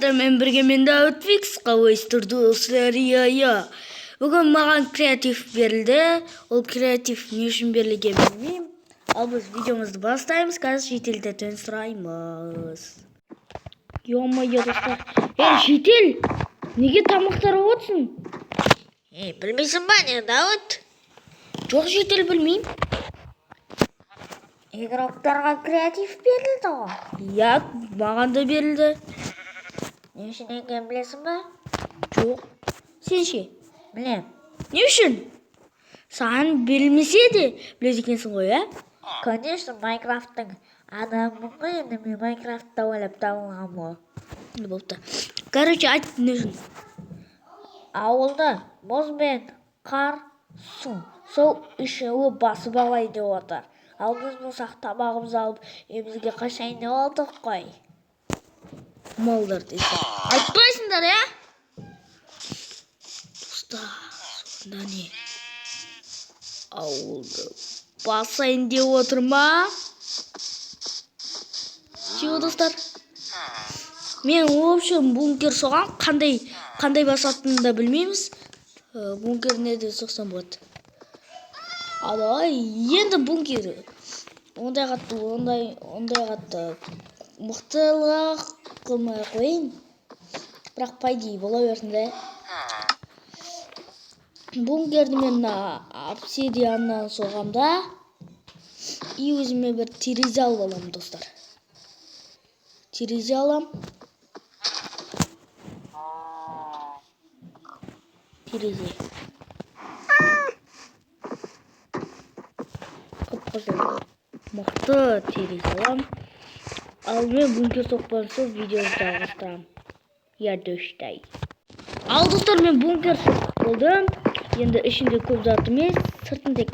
Мен бірге мен Даутфикс қалайсыздар достар? Бүгін маған креатив берілді. Ол креатив не үшін берілген білмеймін. Ал біз видеомызды бастаймыз. Қазір шетелдерден сұраймыз. Ё-моё достар. Шетел, неге тамақтар отырсың? Білмейсің ба не, Дауыт? Жоқ, шетел білмеймін. Игроктарға креатив берілді ғой. Иә, маған да берілді. Не үшін екенін білесің ба? Жоқ. Сен ше? Білем. Не үшін? Саған берілмесе де біледі екенсің ғой, Конечно, Майнкрафттың адамымын ғой, енді мен Майнкрафтта ойлап табылғам ғой. Болыпты. Короче, айт не үшін? Ауылда мұз бен қар, су. Сол үшеуі басып алай деп отыр. Ал біз болсақ тамағымызды алып, емізге қашайын деп алдық қой. Малдар дейсің. Айтпайсыңдар, Достар, сонда не? Ауылды басайын деп отыр ма? Чего, достар? Мен общем бункер соған қандай басатынын да білмейміз. Бункеріне де соқсам болады. Давай, енді бункер. Ондай қатты мықтылық қылмай қойын. Бірақ пайди бола берсін де. Бункерді мен обсидианнан соғамда. И өзіме бір терезе алып аламын, достар. Терезе алам. Терезе. Мықты терезе алам. Ал мен бункер соқпан соң видеоны жалғастырамын. Я достар. Ал достар, мен бункер болдым. Енді ішінде көп зат емес, сыртын тек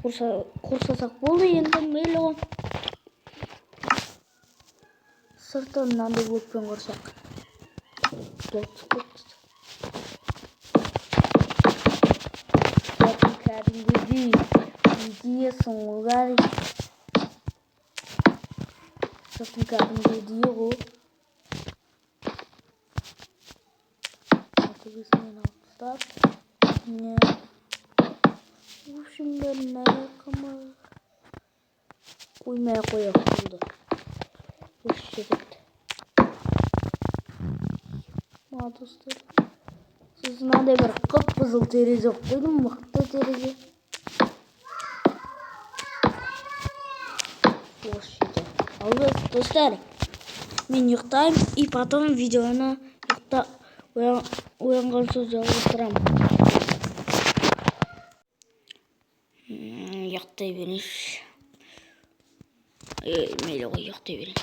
қоршасақ болды. Енді мейлі ғой. Сыртын мынандай блокпен қоршақ. Кәдімгідей идея соңғылар. Сыртын кәдімгідей ғой. Төбесінен алып тастап. В общем, бәрін қоймай қояқ болды. Осы жетеді. Достар, сіз мынандай бір қып-қызыл терезе қойдым, мықты терезе. Осы жетеді. Ал достар, мен ұйықтаймын, и потом видеоны оянған соң жалғастырамын. Ұйықтай берейінші. Мейлі ғой, ұйықтай берейін.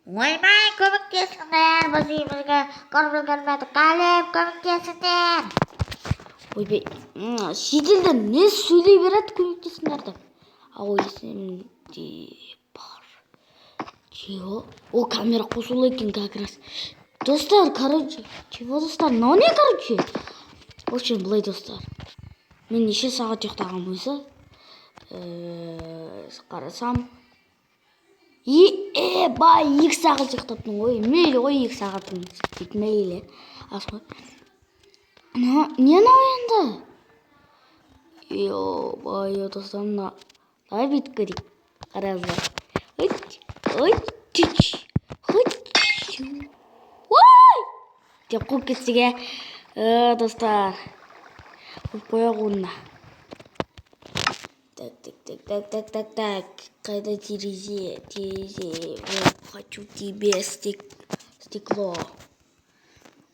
Ойбай, көмектесіңдер, біз үйімізге қырып үлгермедік. Қалеп, көмектесіңдер. Ойбай, шетелдер не сөйлей береді көмектесіңдер деп. Ау есімде бар. Чего? О, камера қосулы екен как раз. Достар, короче. Чего, достар? Но не, короче. В общем, былай, достар. Мен неше сағат ұйықтаған өзі. Қарасам. Бай, 2 сағат ұйықтаптың ғой. Мейлі ғой 2 сағатым. Мейлі. Асқой. Не оянды? Бай, достарымна. Давай бит көрейік. Қараздар. Деп қоп кетсеге. Достар. Қоп қоя қойына. Так. Қайда терезе. Хочу тебе стекло.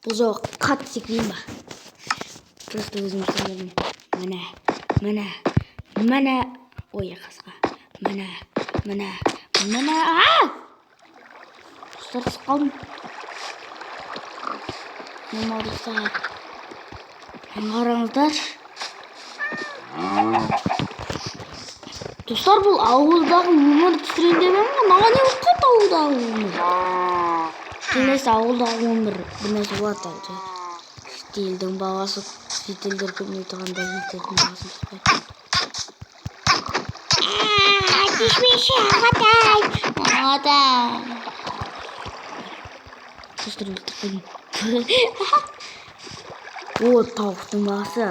Бұл жоқ қат секірейін ба? Просто өзім сөйлерім. Міне. Ой, қасқа. Міне. Достар, қалдым. Мен алдыста. Қараңыздар. Достар, бұл ауылдағы өмір түсірейін демем ғой. Маған не ұққат ауылдағы өмір? Келесі ауылдағы өмір бірнәрсе болады. Шетелдің бағасы, шетелдер көрмей тұрғанда шетелдің бағасын түспайды. Тишмеші, ағатай. Достар өлтіріп қойдым. О, тауықтың басы.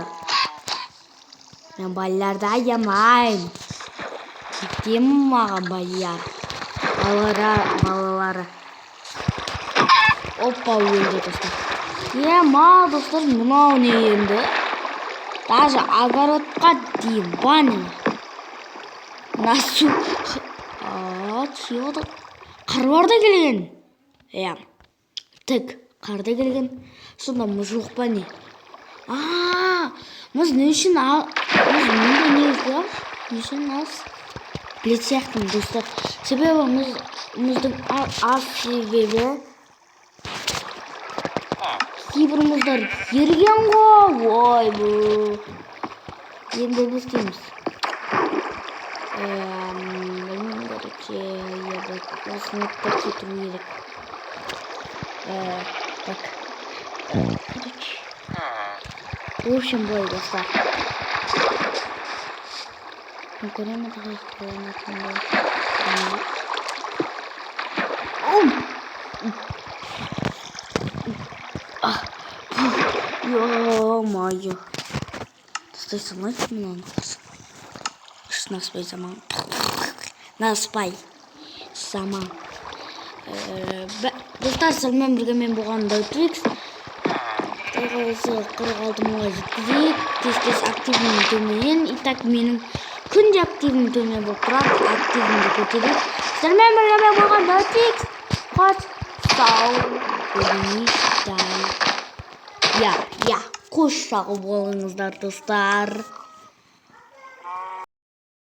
Мен балаларды аямаймын. Кетемін маған балалар. Балалары. Опа, өлді достар. Достар, мынау не енді? Даже огородқа дейін баны. Насу. Чиоды. Қарварда келген. Тік. Қарда келген. Сонда мұз жоқ па не? Мұз не үшін мұз мұнда не үшін? Не үшін аз? Білет сияқтым достар. Себебі мұздың аз себебі кейбір мұздар ерген ғой. Ой бұл. Енді не істейміз? Осыны да кетіру керек. Так. В общем, былай достар. Көремін Ё-моё. Стой со мной, мынаны наспай заман. Наспай заман. Достар, сіздермен бірге мен болған Даутвикс. Осы 46 мыңға жеткізейік. Тез активным төмен. И так менің күнде активным төмен болып тұрады. Активімді көтеріп. Сіздермен бірге мен болған Даутвикс. Қош сау болыңыздар. Қош сау болыңыздар достар.